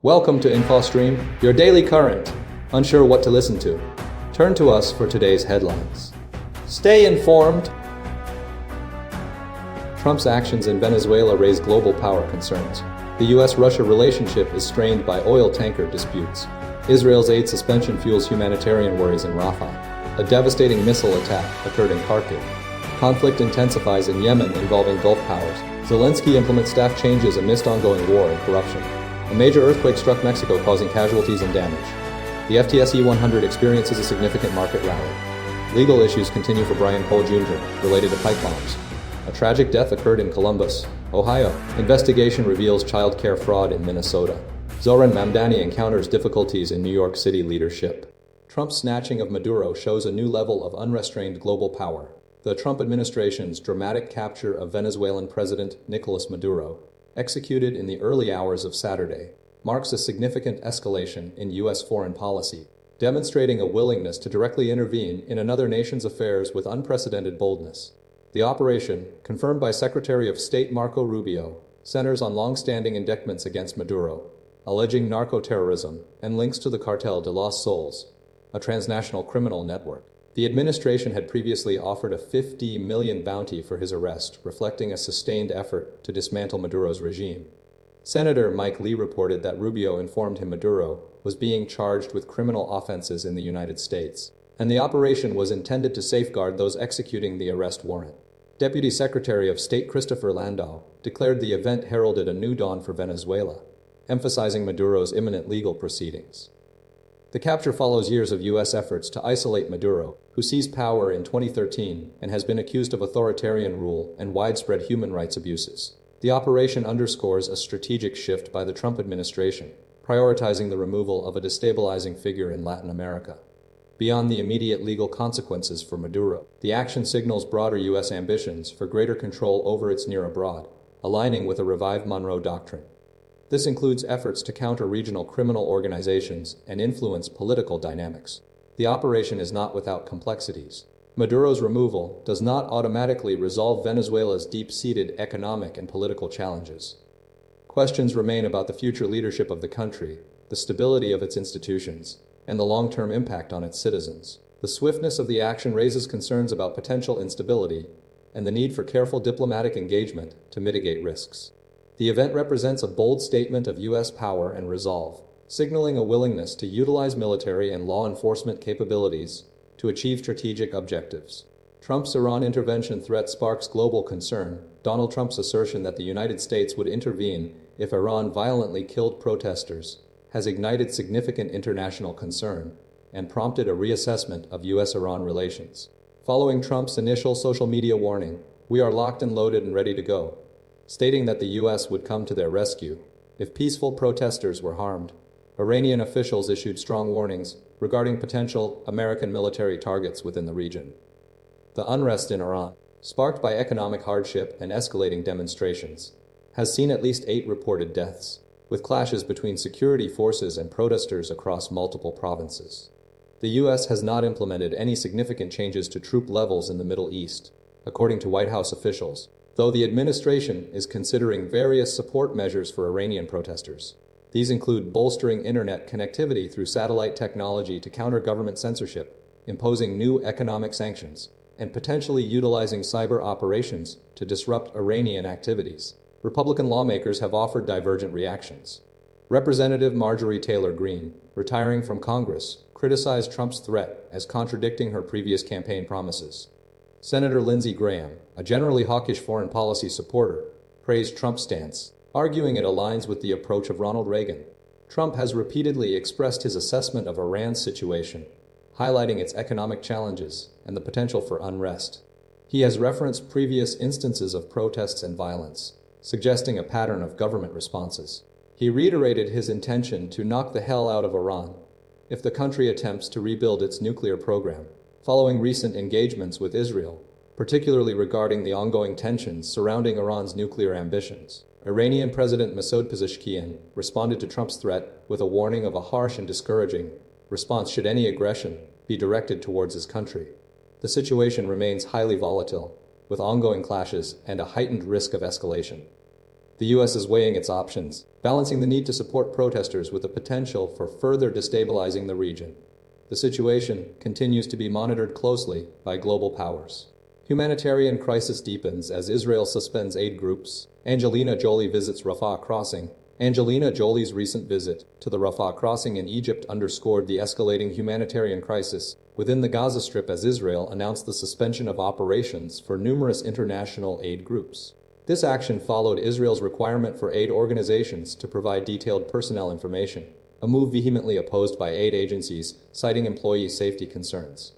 Welcome to InfoStream, your daily current. Unsure what to listen to? Turn to us for today's headlines. Stay informed. Trump's actions in Venezuela raise global power concerns. The US-Russia relationship is strained by oil tanker disputes. Israel's aid suspension fuels humanitarian worries in Rafah. A devastating missile attack occurred in Kharkiv. Conflict intensifies in Yemen involving Gulf powers. Zelensky implements staff changes amidst ongoing war and corruption. A major earthquake struck Mexico, causing casualties and damage. The FTSE 100 experiences a significant market rally. Legal issues continue for Brian Cole Jr. related to pipe bombs. A tragic death occurred in Columbus, Ohio. Investigation reveals child care fraud in Minnesota. Zohran Mamdani encounters difficulties in New York City leadership. Trump's snatching of Maduro shows a new level of unrestrained global power. The Trump administration's dramatic capture of Venezuelan President Nicolas Maduro, executed in the early hours of Saturday, marks a significant escalation in U.S. foreign policy, demonstrating a willingness to directly intervene in another nation's affairs with unprecedented boldness. The operation, confirmed by Secretary of State Marco Rubio, centers on long-standing indictments against Maduro, alleging narco-terrorism and links to the Cartel de los Soles, a transnational criminal network. The administration had previously offered a $50 million bounty for his arrest, reflecting a sustained effort to dismantle Maduro's regime. Senator Mike Lee reported that Rubio informed him Maduro was being charged with criminal offenses in the United States, and the operation was intended to safeguard those executing the arrest warrant. Deputy Secretary of State Christopher Landau declared the event heralded a new dawn for Venezuela, emphasizing Maduro's imminent legal proceedings. The capture follows years of U.S. efforts to isolate Maduro, who seized power in 2013 and has been accused of authoritarian rule and widespread human rights abuses. The operation underscores a strategic shift by the Trump administration, prioritizing the removal of a destabilizing figure in Latin America. Beyond the immediate legal consequences for Maduro, the action signals broader U.S. ambitions for greater control over its near abroad, aligning with a revived Monroe Doctrine. This includes efforts to counter regional criminal organizations and influence political dynamics. The operation is not without complexities. Maduro's removal does not automatically resolve Venezuela's deep-seated economic and political challenges. Questions remain about the future leadership of the country, the stability of its institutions, and the long-term impact on its citizens. The swiftness of the action raises concerns about potential instability and the need for careful diplomatic engagement to mitigate risks. The event represents a bold statement of U.S. power and resolve, signaling a willingness to utilize military and law enforcement capabilities to achieve strategic objectives. Trump's Iran intervention threat sparks global concern. Donald Trump's assertion that the United States would intervene if Iran violently killed protesters has ignited significant international concern and prompted a reassessment of U.S.-Iran relations. Following Trump's initial social media warning, "We are locked and loaded and ready to go," stating that the U.S. would come to their rescue if peaceful protesters were harmed, Iranian officials issued strong warnings regarding potential American military targets within the region. The unrest in Iran, sparked by economic hardship and escalating demonstrations, has seen at least 8 reported deaths, with clashes between security forces and protesters across multiple provinces. The U.S. has not implemented any significant changes to troop levels in the Middle East, according to White House officials, though the administration is considering various support measures for Iranian protesters. These include bolstering internet connectivity through satellite technology to counter government censorship, imposing new economic sanctions, and potentially utilizing cyber operations to disrupt Iranian activities. Republican lawmakers have offered divergent reactions. Representative Marjorie Taylor Greene, retiring from Congress, criticized Trump's threat as contradicting her previous campaign promises. Senator Lindsey Graham, a generally hawkish foreign policy supporter, praised Trump's stance, arguing it aligns with the approach of Ronald Reagan. Trump has repeatedly expressed his assessment of Iran's situation, highlighting its economic challenges and the potential for unrest. He has referenced previous instances of protests and violence, suggesting a pattern of government responses. He reiterated his intention to knock the hell out of Iran if the country attempts to rebuild its nuclear program, following recent engagements with Israel, particularly regarding the ongoing tensions surrounding Iran's nuclear ambitions. Iranian President Masoud Pezeshkian responded to Trump's threat with a warning of a harsh and discouraging response should any aggression be directed towards his country. The situation remains highly volatile, with ongoing clashes and a heightened risk of escalation. The US is weighing its options, balancing the need to support protesters with the potential for further destabilizing the region. The situation continues to be monitored closely by global powers. Humanitarian crisis deepens as Israel suspends aid groups. Angelina Jolie visits Rafah crossing. Angelina Jolie's recent visit to the Rafah crossing in Egypt underscored the escalating humanitarian crisis within the Gaza Strip as Israel announced the suspension of operations for numerous international aid groups. This action followed Israel's requirement for aid organizations to provide detailed personnel information, a move vehemently opposed by aid agencies, citing employee safety concerns.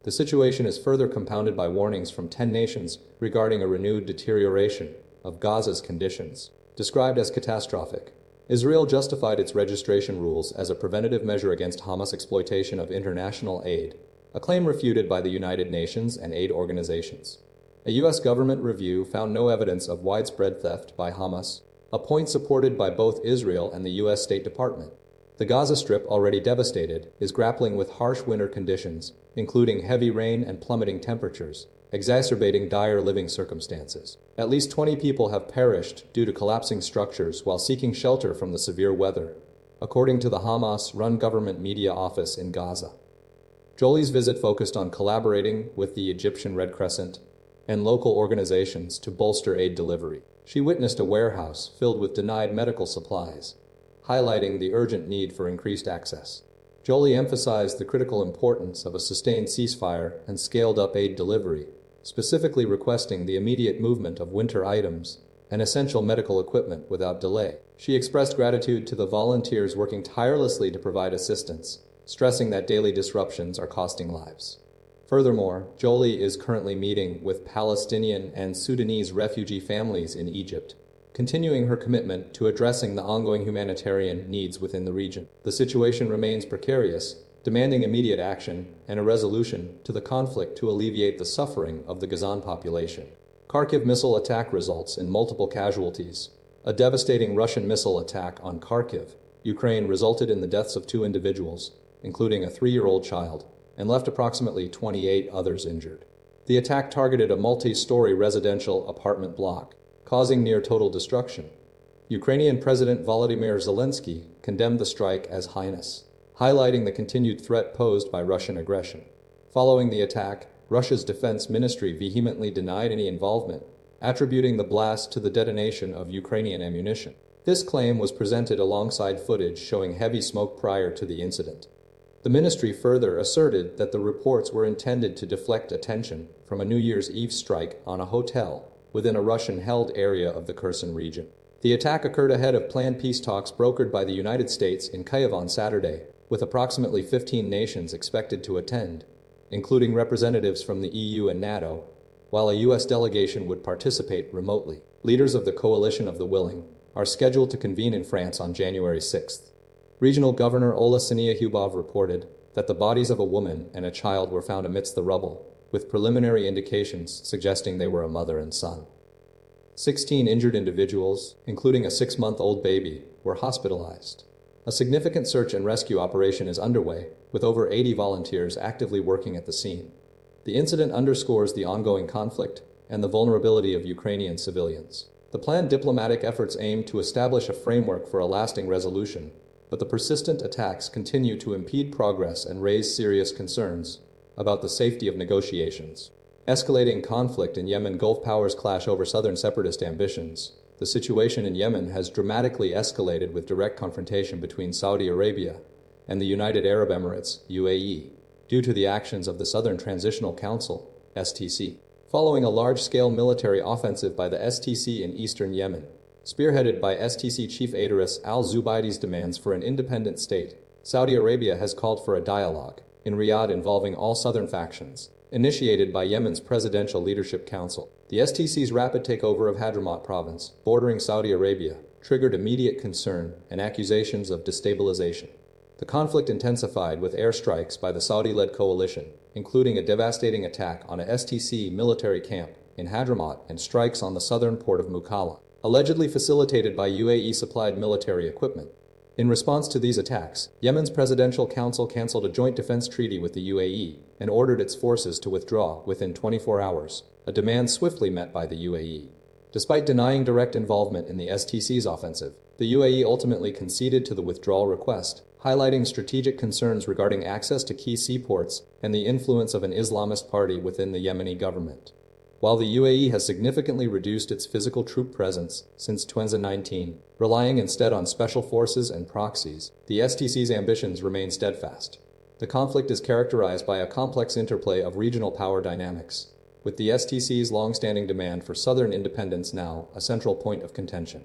The situation is further compounded by warnings from 10 nations regarding a renewed deterioration of Gaza's conditions. Described as catastrophic, Israel justified its registration rules as a preventative measure against Hamas exploitation of international aid, a claim refuted by the United Nations and aid organizations. A U.S. government review found no evidence of widespread theft by Hamas, a point supported by both Israel and the U.S. State Department. The Gaza Strip, already devastated, is grappling with harsh winter conditions, including heavy rain and plummeting temperatures, exacerbating dire living circumstances. At least 20 people have perished due to collapsing structures while seeking shelter from the severe weather, according to the Hamas-run government media office in Gaza. Jolie's visit focused on collaborating with the Egyptian Red Crescent and local organizations to bolster aid delivery. She witnessed a warehouse filled with denied medical supplies, highlighting the urgent need for increased access. Jolie emphasized the critical importance of a sustained ceasefire and scaled-up aid delivery, specifically requesting the immediate movement of winter items and essential medical equipment without delay. She expressed gratitude to the volunteers working tirelessly to provide assistance, stressing that daily disruptions are costing lives. Furthermore, Jolie is currently meeting with Palestinian and Sudanese refugee families in Egypt, continuing her commitment to addressing the ongoing humanitarian needs within the region. The situation remains precarious, demanding immediate action and a resolution to the conflict to alleviate the suffering of the Gazan population. Kharkiv missile attack results in multiple casualties. A devastating Russian missile attack on Kharkiv, Ukraine resulted in the deaths of 2 individuals, including a 3-year-old child, and left approximately 28 others injured. The attack targeted a multi-story residential apartment block, causing near-total destruction. Ukrainian President Volodymyr Zelensky condemned the strike as heinous, highlighting the continued threat posed by Russian aggression. Following the attack, Russia's defense ministry vehemently denied any involvement, attributing the blast to the detonation of Ukrainian ammunition. This claim was presented alongside footage showing heavy smoke prior to the incident. The ministry further asserted that the reports were intended to deflect attention from a New Year's Eve strike on a hotel within a Russian-held area of the Kherson region. The attack occurred ahead of planned peace talks brokered by the United States in Kyiv on Saturday, with approximately 15 nations expected to attend, including representatives from the EU and NATO, while a U.S. delegation would participate remotely. Leaders of the Coalition of the Willing are scheduled to convene in France on January 6th. Regional Governor Ola Syniehubov reported that the bodies of a woman and a child were found amidst the rubble, with preliminary indications suggesting they were a mother and son. 16 injured individuals, including a 6-month-old baby, were hospitalized. A significant search and rescue operation is underway, with over 80 volunteers actively working at the scene. The incident underscores the ongoing conflict and the vulnerability of Ukrainian civilians. The planned diplomatic efforts aim to establish a framework for a lasting resolution, but the persistent attacks continue to impede progress and raise serious concerns about the safety of negotiations. Escalating conflict in Yemen. Gulf powers clash over southern separatist ambitions. The situation in Yemen has dramatically escalated with direct confrontation between Saudi Arabia and the United Arab Emirates, UAE, due to the actions of the Southern Transitional Council, STC. Following a large-scale military offensive by the STC in eastern Yemen, spearheaded by STC Chief Idris al-Zubaydi's demands for an independent state, Saudi Arabia has called for a dialogue in Riyadh involving all southern factions, initiated by Yemen's Presidential Leadership Council. The STC's rapid takeover of Hadramaut province, bordering Saudi Arabia, triggered immediate concern and accusations of destabilization. The conflict intensified with airstrikes by the Saudi-led coalition, including a devastating attack on a STC military camp in Hadramaut and strikes on the southern port of Mukalla, allegedly facilitated by UAE-supplied military equipment. In response to these attacks, Yemen's Presidential Council canceled a joint defense treaty with the UAE and ordered its forces to withdraw within 24 hours, a demand swiftly met by the UAE. Despite denying direct involvement in the STC's offensive, the UAE ultimately conceded to the withdrawal request, highlighting strategic concerns regarding access to key seaports and the influence of an Islamist party within the Yemeni government. While the UAE has significantly reduced its physical troop presence since 2019, relying instead on special forces and proxies, the STC's ambitions remain steadfast. The conflict is characterized by a complex interplay of regional power dynamics, with the STC's long-standing demand for southern independence now a central point of contention.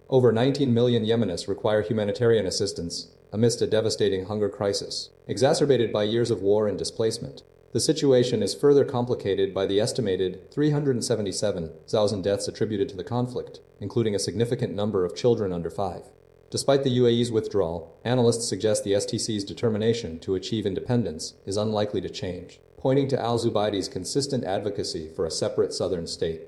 Over 19 million Yemenis require humanitarian assistance amidst a devastating hunger crisis, exacerbated by years of war and displacement. The situation is further complicated by the estimated 377,000 deaths attributed to the conflict, including a significant number of children under 5. Despite the UAE's withdrawal, analysts suggest the STC's determination to achieve independence is unlikely to change, pointing to al-Zubayd's consistent advocacy for a separate southern state.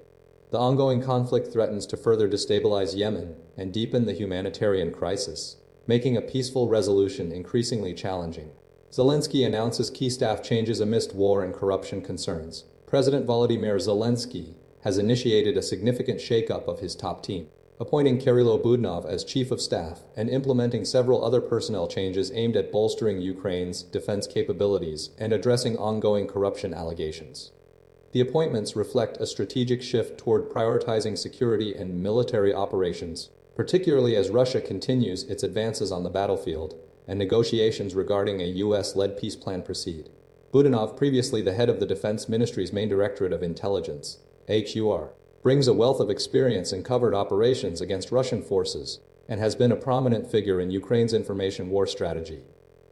The ongoing conflict threatens to further destabilize Yemen and deepen the humanitarian crisis, making a peaceful resolution increasingly challenging. Zelensky announces key staff changes amidst war and corruption concerns. President Volodymyr Zelensky has initiated a significant shakeup of his top team, appointing Kirilo Budnov as chief of staff and implementing several other personnel changes aimed at bolstering Ukraine's defense capabilities and addressing ongoing corruption allegations. The appointments reflect a strategic shift toward prioritizing security and military operations, particularly as Russia continues its advances on the battlefield and negotiations regarding a U.S.-led peace plan proceed. Budinov, previously the head of the Defense Ministry's main Directorate of Intelligence, HUR, brings a wealth of experience in covert operations against Russian forces and has been a prominent figure in Ukraine's information war strategy.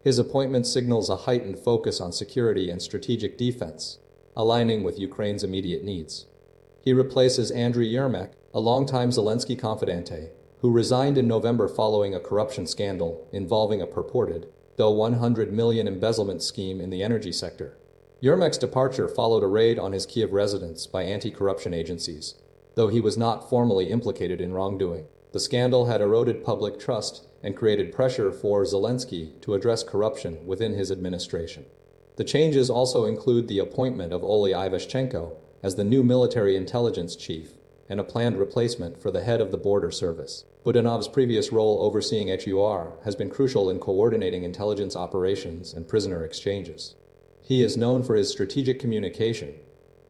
His appointment signals a heightened focus on security and strategic defense, aligning with Ukraine's immediate needs. He replaces Andriy Yermak, a longtime Zelensky confidante, who resigned in November following a corruption scandal involving a purported, though $100 million embezzlement scheme in the energy sector. Yermak's departure followed a raid on his Kiev residence by anti-corruption agencies. Though he was not formally implicated in wrongdoing, the scandal had eroded public trust and created pressure for Zelensky to address corruption within his administration. The changes also include the appointment of Oli Ivashchenko as the new military intelligence chief and a planned replacement for the head of the border service. Budanov's previous role overseeing HUR has been crucial in coordinating intelligence operations and prisoner exchanges. He is known for his strategic communication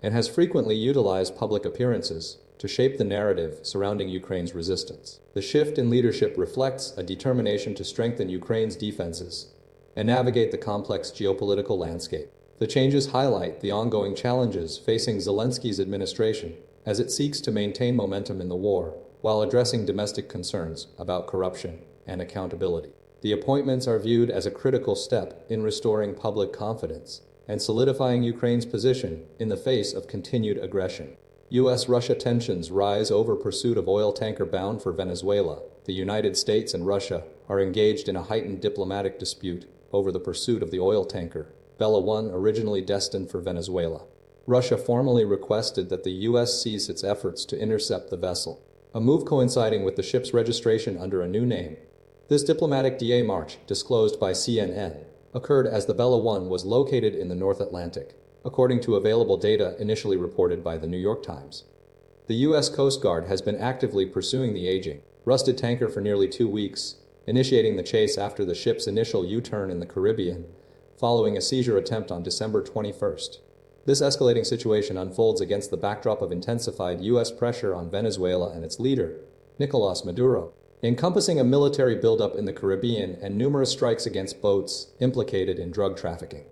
and has frequently utilized public appearances to shape the narrative surrounding Ukraine's resistance. The shift in leadership reflects a determination to strengthen Ukraine's defenses and navigate the complex geopolitical landscape. The changes highlight the ongoing challenges facing Zelensky's administration as it seeks to maintain momentum in the war while addressing domestic concerns about corruption and accountability. The appointments are viewed as a critical step in restoring public confidence and solidifying Ukraine's position in the face of continued aggression. U.S.-Russia tensions rise over pursuit of oil tanker bound for Venezuela. The United States and Russia are engaged in a heightened diplomatic dispute over the pursuit of the oil tanker, Bella 1, originally destined for Venezuela. Russia formally requested that the U.S. cease its efforts to intercept the vessel, a move coinciding with the ship's registration under a new name. This diplomatic démarche, disclosed by CNN, occurred as the Bella 1 was located in the North Atlantic, according to available data initially reported by the New York Times. The U.S. Coast Guard has been actively pursuing the aging, rusted tanker for nearly 2 weeks, initiating the chase after the ship's initial U-turn in the Caribbean, following a seizure attempt on December 21st. This escalating situation unfolds against the backdrop of intensified U.S. pressure on Venezuela and its leader, Nicolás Maduro, encompassing a military buildup in the Caribbean and numerous strikes against boats implicated in drug trafficking.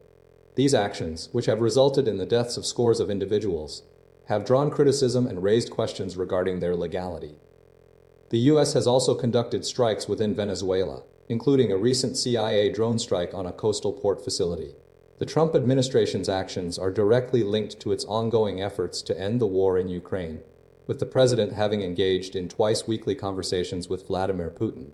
These actions, which have resulted in the deaths of scores of individuals, have drawn criticism and raised questions regarding their legality. The U.S. has also conducted strikes within Venezuela, including a recent CIA drone strike on a coastal port facility. The Trump administration's actions are directly linked to its ongoing efforts to end the war in Ukraine, with the president having engaged in twice-weekly conversations with Vladimir Putin.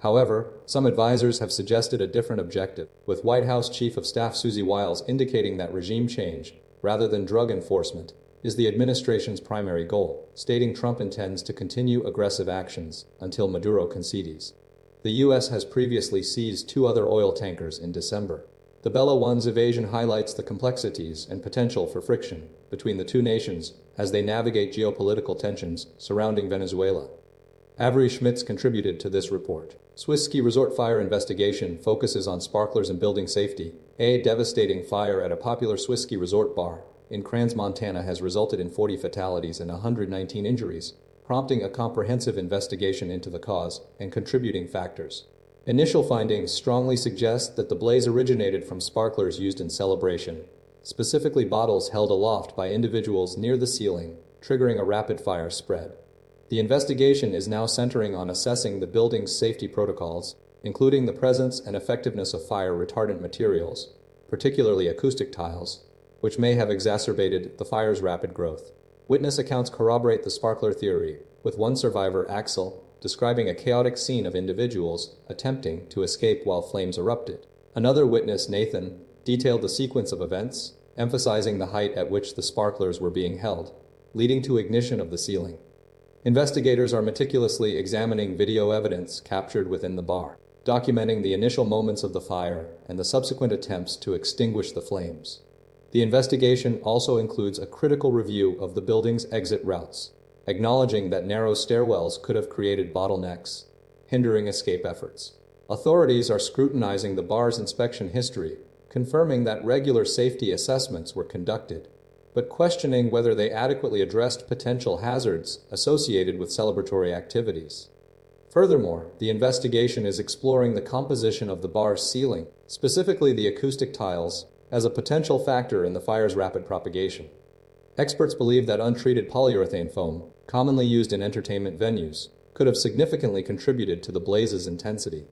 However, some advisors have suggested a different objective, with White House Chief of Staff Susie Wiles indicating that regime change, rather than drug enforcement, is the administration's primary goal, stating Trump intends to continue aggressive actions until Maduro concedes. The U.S. has previously seized 2 other oil tankers in December. The Bella 1's evasion highlights the complexities and potential for friction between the two nations as they navigate geopolitical tensions surrounding Venezuela. Avery Schmitz contributed to this report. Swiss ski resort fire investigation focuses on sparklers and building safety. A devastating fire at a popular Swiss ski resort bar in Crans, Montana has resulted in 40 fatalities and 119 injuries, prompting a comprehensive investigation into the cause and contributing factors. Initial findings strongly suggest that the blaze originated from sparklers used in celebration, specifically bottles held aloft by individuals near the ceiling, triggering a rapid-fire spread. The investigation is now centering on assessing the building's safety protocols, including the presence and effectiveness of fire-retardant materials, particularly acoustic tiles, which may have exacerbated the fire's rapid growth. Witness accounts corroborate the sparkler theory, with one survivor, Axel, describing a chaotic scene of individuals attempting to escape while flames erupted. Another witness, Nathan, detailed the sequence of events, emphasizing the height at which the sparklers were being held, leading to ignition of the ceiling. Investigators are meticulously examining video evidence captured within the bar, documenting the initial moments of the fire and the subsequent attempts to extinguish the flames. The investigation also includes a critical review of the building's exit routes, acknowledging that narrow stairwells could have created bottlenecks, hindering escape efforts. Authorities are scrutinizing the bar's inspection history, confirming that regular safety assessments were conducted, but questioning whether they adequately addressed potential hazards associated with celebratory activities. Furthermore, the investigation is exploring the composition of the bar's ceiling, specifically the acoustic tiles, as a potential factor in the fire's rapid propagation. Experts believe that untreated polyurethane foam, commonly used in entertainment venues, could have significantly contributed to the blaze's intensity.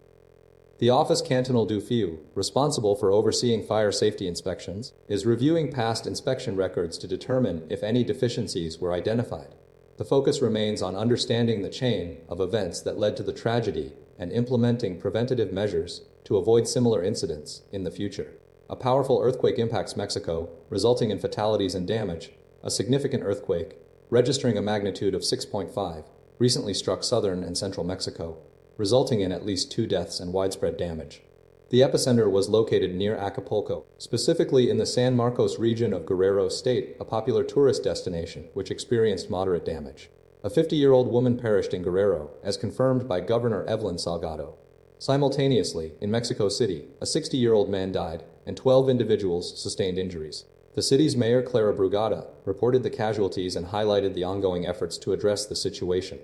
The Office Cantonal du Feu, responsible for overseeing fire safety inspections, is reviewing past inspection records to determine if any deficiencies were identified. The focus remains on understanding the chain of events that led to the tragedy and implementing preventative measures to avoid similar incidents in the future. A powerful earthquake impacts Mexico, resulting in fatalities and damage. A significant earthquake, registering a magnitude of 6.5, recently struck southern and central Mexico, resulting in at least 2 deaths and widespread damage. The epicenter was located near Acapulco, specifically in the San Marcos region of Guerrero State, a popular tourist destination which experienced moderate damage. A 50-year-old woman perished in Guerrero, as confirmed by Governor Evelyn Salgado. Simultaneously, in Mexico City, a 60-year-old man died, and 12 individuals sustained injuries. The city's mayor, Clara Brugada, reported the casualties and highlighted the ongoing efforts to address the situation.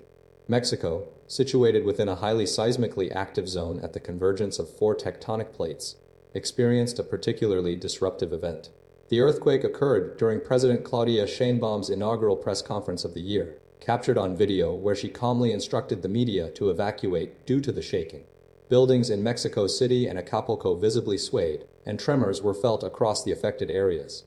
Mexico, situated within a highly seismically active zone at the convergence of 4 tectonic plates, experienced a particularly disruptive event. The earthquake occurred during President Claudia Sheinbaum's inaugural press conference of the year, captured on video where she calmly instructed the media to evacuate due to the shaking. Buildings in Mexico City and Acapulco visibly swayed, and tremors were felt across the affected areas.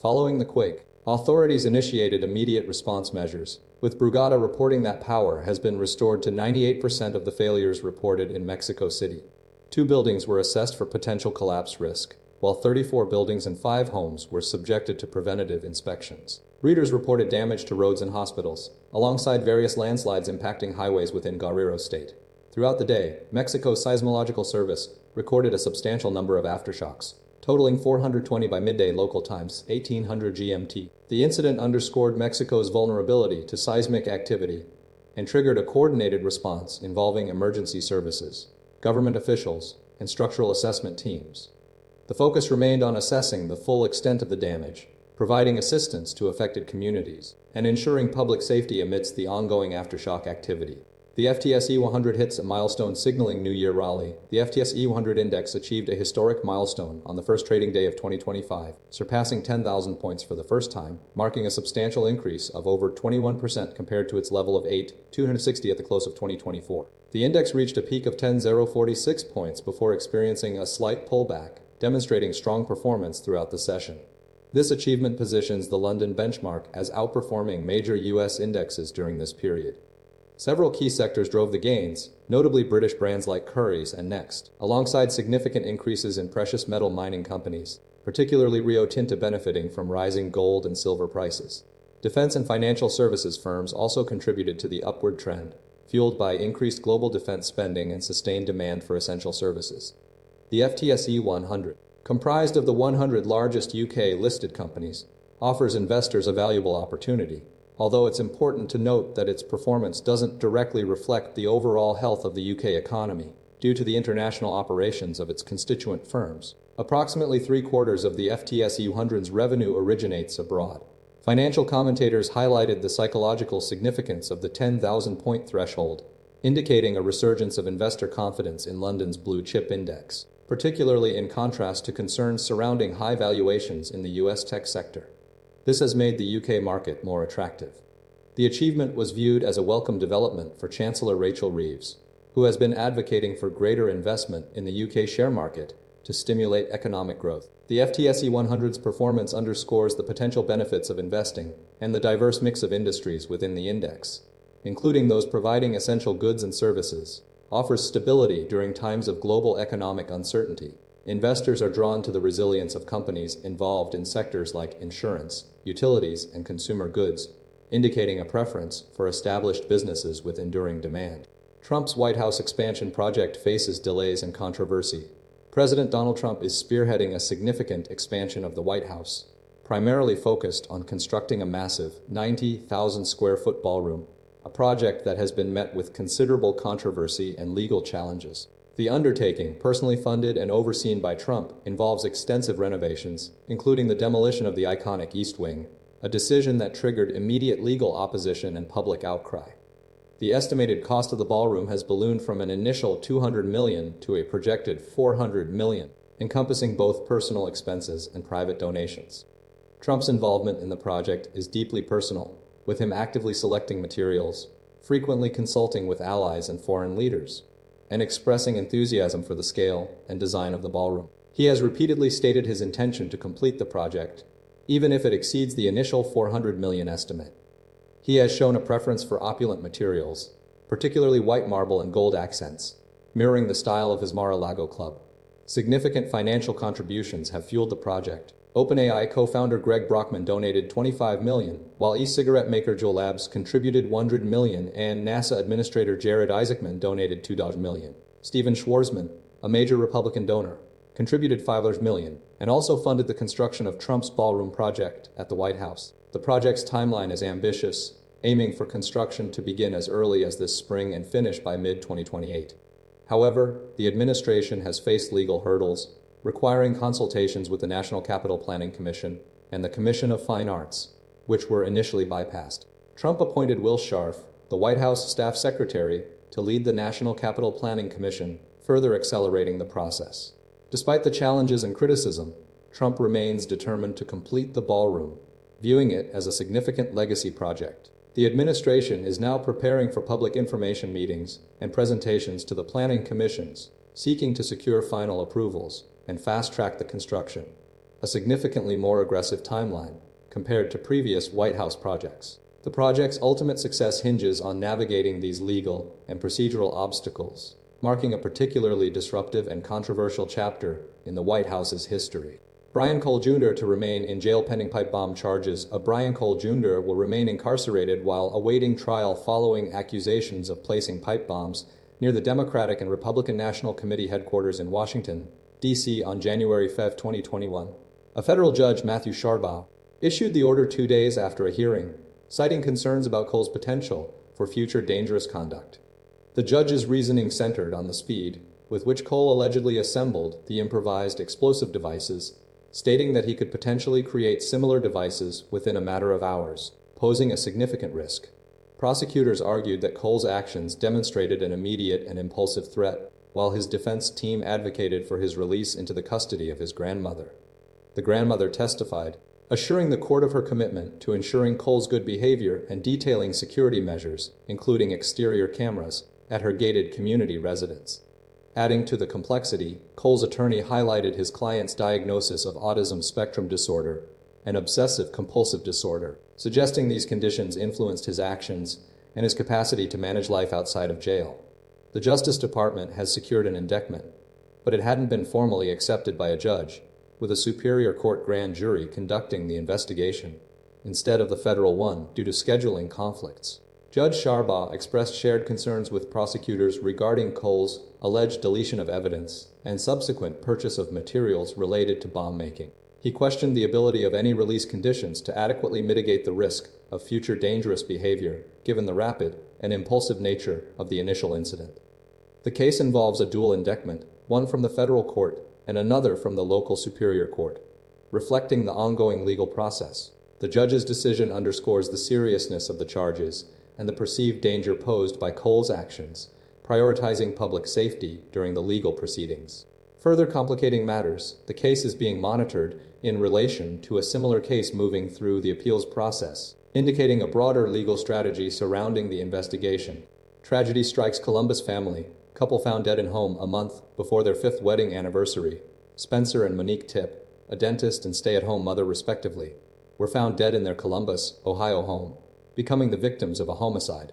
Following the quake, authorities initiated immediate response measures, with Brugada reporting that power has been restored to 98% of the failures reported in Mexico City. 2 buildings were assessed for potential collapse risk, while 34 buildings and 5 homes were subjected to preventative inspections. Readers reported damage to roads and hospitals, alongside various landslides impacting highways within Guerrero State. Throughout the day, Mexico's Seismological Service recorded a substantial number of aftershocks, totaling 420 by midday local times, 1800 GMT. The incident underscored Mexico's vulnerability to seismic activity and triggered a coordinated response involving emergency services, government officials, and structural assessment teams. The focus remained on assessing the full extent of the damage, providing assistance to affected communities, and ensuring public safety amidst the ongoing aftershock activity. The FTSE 100 hits a milestone signaling New Year rally. The FTSE 100 index achieved a historic milestone on the first trading day of 2025, surpassing 10,000 points for the first time, marking a substantial increase of over 21% compared to its level of 8,260 at the close of 2024. The index reached a peak of 10,046 points before experiencing a slight pullback, demonstrating strong performance throughout the session. This achievement positions the London benchmark as outperforming major US indexes during this period. Several key sectors drove the gains, notably British brands like Currys and Next, alongside significant increases in precious metal mining companies, particularly Rio Tinto benefiting from rising gold and silver prices. Defense and financial services firms also contributed to the upward trend, fueled by increased global defense spending and sustained demand for essential services. The FTSE 100, comprised of the 100 largest UK-listed companies, offers investors a valuable opportunity, although it's important to note that its performance doesn't directly reflect the overall health of the UK economy, due to the international operations of its constituent firms. Approximately three-quarters of the FTSE 100's revenue originates abroad. Financial commentators highlighted the psychological significance of the 10,000-point threshold, indicating a resurgence of investor confidence in London's blue-chip index, particularly in contrast to concerns surrounding high valuations in the US tech sector. This has made the UK market more attractive. The achievement was viewed as a welcome development for Chancellor Rachel Reeves, who has been advocating for greater investment in the UK share market to stimulate economic growth. The FTSE 100's performance underscores the potential benefits of investing and the diverse mix of industries within the index, including those providing essential goods and services, offers stability during times of global economic uncertainty. Investors are drawn to the resilience of companies involved in sectors like insurance, utilities, and consumer goods, indicating a preference for established businesses with enduring demand. Trump's White House expansion project faces delays and controversy. President Donald Trump is spearheading a significant expansion of the White House, primarily focused on constructing a massive 90,000-square-foot ballroom, a project that has been met with considerable controversy and legal challenges. The undertaking, personally funded and overseen by Trump, involves extensive renovations, including the demolition of the iconic East Wing, a decision that triggered immediate legal opposition and public outcry. The estimated cost of the ballroom has ballooned from an initial $200 million to a projected $400 million, encompassing both personal expenses and private donations. Trump's involvement in the project is deeply personal, with him actively selecting materials, frequently consulting with allies and foreign leaders, and expressing enthusiasm for the scale and design of the ballroom. He has repeatedly stated his intention to complete the project, even if it exceeds the initial $400 million estimate. He has shown a preference for opulent materials, particularly white marble and gold accents, mirroring the style of his Mar-a-Lago club. Significant financial contributions have fueled the project. OpenAI co-founder Greg Brockman donated $25 million, while e-cigarette maker Juul Labs contributed $100 million, and NASA Administrator Jared Isaacman donated $2 million. Steven Schwarzman, a major Republican donor, contributed $5 million, and also funded the construction of Trump's ballroom project at the White House. The project's timeline is ambitious, aiming for construction to begin as early as this spring and finish by mid-2028. However, the administration has faced legal hurdles, requiring consultations with the National Capital Planning Commission and the Commission of Fine Arts, which were initially bypassed. Trump appointed Will Scharf, the White House staff secretary, to lead the National Capital Planning Commission, further accelerating the process. Despite the challenges and criticism, Trump remains determined to complete the ballroom, viewing it as a significant legacy project. The administration is now preparing for public information meetings and presentations to the planning commissions, seeking to secure final approvals and fast-track the construction, a significantly more aggressive timeline compared to previous White House projects. The project's ultimate success hinges on navigating these legal and procedural obstacles, marking a particularly disruptive and controversial chapter in the White House's history. Brian Cole Jr. to remain in jail pending pipe bomb charges. Brian Cole Jr. will remain incarcerated while awaiting trial following accusations of placing pipe bombs near the Democratic and Republican National Committee headquarters in Washington, D.C. on January 5, 2021. A federal judge, Matthew Sharbaugh, issued the order 2 days after a hearing, citing concerns about Cole's potential for future dangerous conduct. The judge's reasoning centered on the speed with which Cole allegedly assembled the improvised explosive devices, stating that he could potentially create similar devices within a matter of hours, posing a significant risk. Prosecutors argued that Cole's actions demonstrated an immediate and impulsive threat, while his defense team advocated for his release into the custody of his grandmother. The grandmother testified, assuring the court of her commitment to ensuring Cole's good behavior and detailing security measures, including exterior cameras, at her gated community residence. Adding to the complexity, Cole's attorney highlighted his client's diagnosis of autism spectrum disorder, an obsessive-compulsive disorder, suggesting these conditions influenced his actions and his capacity to manage life outside of jail. The Justice Department has secured an indictment, but it hadn't been formally accepted by a judge, with a Superior Court grand jury conducting the investigation, instead of the federal one due to scheduling conflicts. Judge Sharbaugh expressed shared concerns with prosecutors regarding Cole's alleged deletion of evidence and subsequent purchase of materials related to bomb making. He questioned the ability of any release conditions to adequately mitigate the risk of future dangerous behavior, given the rapid and impulsive nature of the initial incident. The case involves a dual indictment, one from the federal court and another from the local superior court. Reflecting the ongoing legal process, the judge's decision underscores the seriousness of the charges and the perceived danger posed by Cole's actions, prioritizing public safety during the legal proceedings. Further complicating matters, the case is being monitored in relation to a similar case moving through the appeals process, indicating a broader legal strategy surrounding the investigation. Tragedy strikes Columbus family, couple found dead in home a month before their 5th wedding anniversary. Spencer and Monique Tipp, a dentist and stay-at-home mother respectively, were found dead in their Columbus, Ohio home, becoming the victims of a homicide.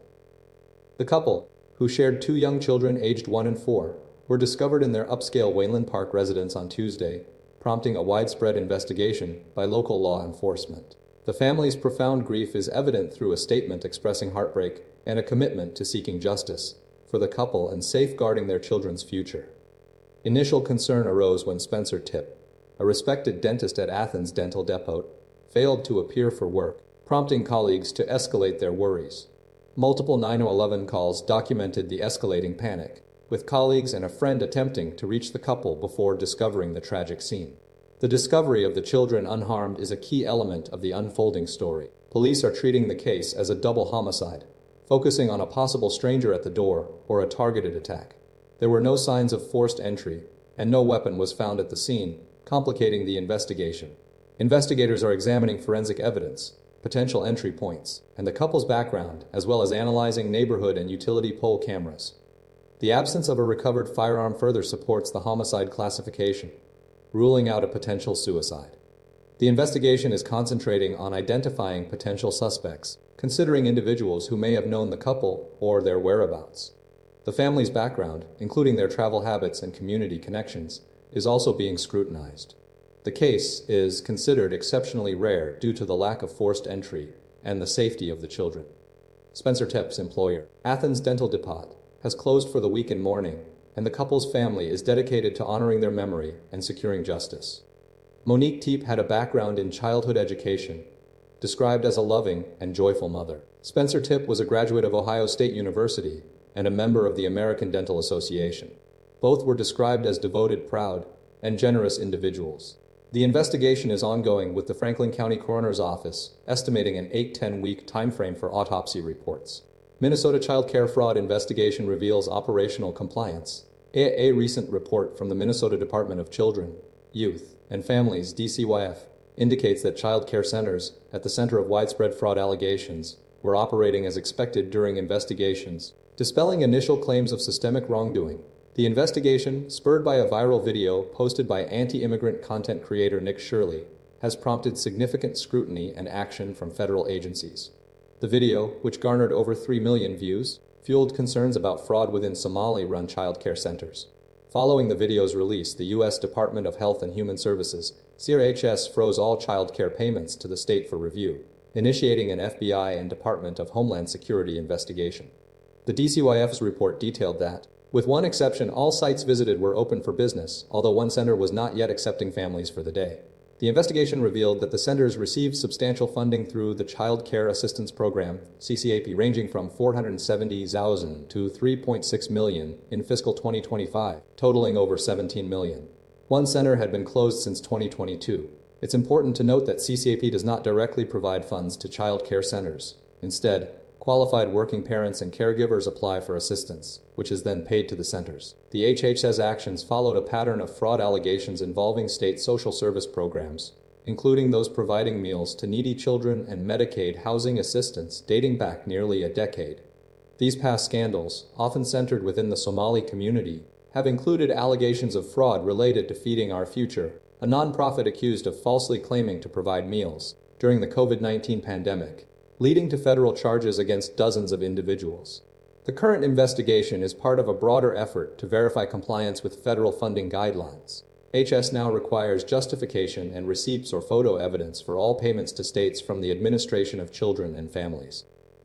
The couple, who shared 2 young children aged 1 and 4, were discovered in their upscale Wayland Park residence on Tuesday, prompting a widespread investigation by local law enforcement. The family's profound grief is evident through a statement expressing heartbreak and a commitment to seeking justice for the couple and safeguarding their children's future. Initial concern arose when Spencer Tipp, a respected dentist at Athens Dental Depot, failed to appear for work, prompting colleagues to escalate their worries. Multiple 911 calls documented the escalating panic, with colleagues and a friend attempting to reach the couple before discovering the tragic scene. The discovery of the children unharmed is a key element of the unfolding story. Police are treating the case as a double homicide, focusing on a possible stranger at the door or a targeted attack. There were no signs of forced entry, and no weapon was found at the scene, complicating the investigation. Investigators are examining forensic evidence, potential entry points, and the couple's background, as well as analyzing neighborhood and utility pole cameras. The absence of a recovered firearm further supports the homicide classification, ruling out a potential suicide. The investigation is concentrating on identifying potential suspects, considering individuals who may have known the couple or their whereabouts. The family's background, including their travel habits and community connections, is also being scrutinized. The case is considered exceptionally rare due to the lack of forced entry and the safety of the children. Spencer Tipp's employer, Athens Dental Depot, has closed for the week in mourning, and the couple's family is dedicated to honoring their memory and securing justice. Monique Tipp had a background in childhood education, described as a loving and joyful mother. Spencer Tipp was a graduate of Ohio State University and a member of the American Dental Association. Both were described as devoted, proud, and generous individuals. The investigation is ongoing, with the Franklin County Coroner's Office estimating an 8-10-week timeframe for autopsy reports. Minnesota Child Care Fraud Investigation reveals operational compliance. A recent report from the Minnesota Department of Children, Youth, and Families (DCYF) indicates that child care centers, at the center of widespread fraud allegations, were operating as expected during investigations, dispelling initial claims of systemic wrongdoing. The investigation, spurred by a viral video posted by anti-immigrant content creator Nick Shirley, has prompted significant scrutiny and action from federal agencies. The video, which garnered over 3 million views, fueled concerns about fraud within Somali-run child care centers. Following the video's release, the U.S. Department of Health and Human Services, CRHS, froze all child care payments to the state for review, initiating an FBI and Department of Homeland Security investigation. The DCYF's report detailed that, with one exception, all sites visited were open for business, although one center was not yet accepting families for the day. The investigation revealed that the centers received substantial funding through the Child Care Assistance Program, CCAP, ranging from $470,000 to $3.6 million in fiscal 2025, totaling over $17 million. One center had been closed since 2022. It's important to note that CCAP does not directly provide funds to child care centers. Instead, qualified working parents and caregivers apply for assistance, which is then paid to the centers. The HHS actions followed a pattern of fraud allegations involving state social service programs, including those providing meals to needy children and Medicaid housing assistance dating back nearly a decade. These past scandals, often centered within the Somali community, have included allegations of fraud related to Feeding Our Future, a nonprofit accused of falsely claiming to provide meals during the COVID-19 pandemic, leading to federal charges against dozens of individuals. The current investigation is part of a broader effort to verify compliance with federal funding guidelines. HS now requires justification and receipts or photo evidence for all payments to states from the Administration of Children and Families.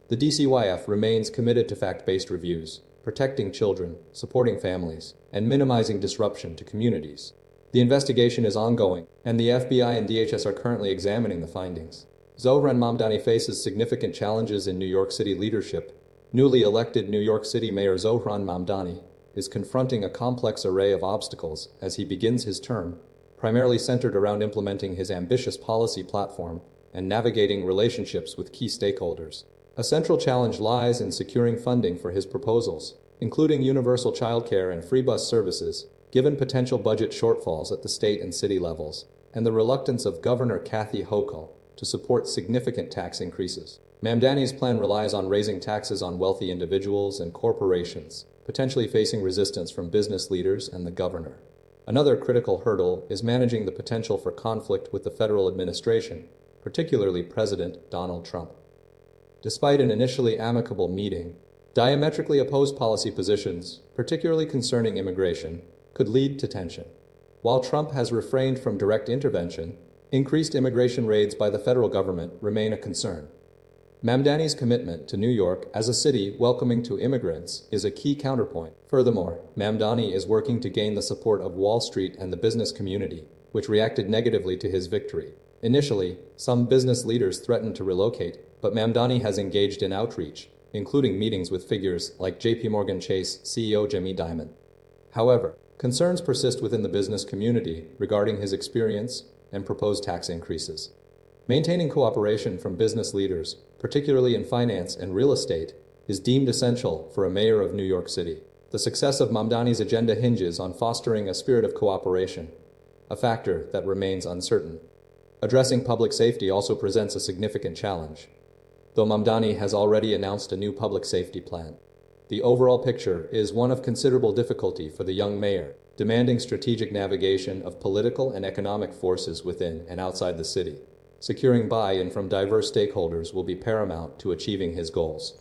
The DCYF remains committed to fact-based reviews, protecting children, supporting families, and minimizing disruption to communities. The investigation is ongoing, and the FBI and DHS are currently examining the findings. Zohran Mamdani faces significant challenges in New York City leadership. Newly elected New York City Mayor Zohran Mamdani is confronting a complex array of obstacles as he begins his term, primarily centered around implementing his ambitious policy platform and navigating relationships with key stakeholders. A central challenge lies in securing funding for his proposals, including universal childcare and free bus services, given potential budget shortfalls at the state and city levels, and the reluctance of Governor Kathy Hochul to support significant tax increases. Mamdani's plan relies on raising taxes on wealthy individuals and corporations, potentially facing resistance from business leaders and the governor. Another critical hurdle is managing the potential for conflict with the federal administration, particularly President Donald Trump. Despite an initially amicable meeting, diametrically opposed policy positions, particularly concerning immigration, could lead to tension. While Trump has refrained from direct intervention, increased immigration raids by the federal government remain a concern. Mamdani's commitment to New York as a city welcoming to immigrants is a key counterpoint. Furthermore, Mamdani is working to gain the support of Wall Street and the business community, which reacted negatively to his victory. Initially, some business leaders threatened to relocate, but Mamdani has engaged in outreach, including meetings with figures like JPMorgan Chase CEO Jamie Dimon. However, concerns persist within the business community regarding his experience and proposed tax increases. Maintaining cooperation from business leaders, particularly in finance and real estate, is deemed essential for a mayor of New York City. The success of Mamdani's agenda hinges on fostering a spirit of cooperation, a factor that remains uncertain. Addressing public safety also presents a significant challenge. Though Mamdani has already announced a new public safety plan, the overall picture is one of considerable difficulty for the young mayor, demanding strategic navigation of political and economic forces within and outside the city. Securing buy-in from diverse stakeholders will be paramount to achieving his goals.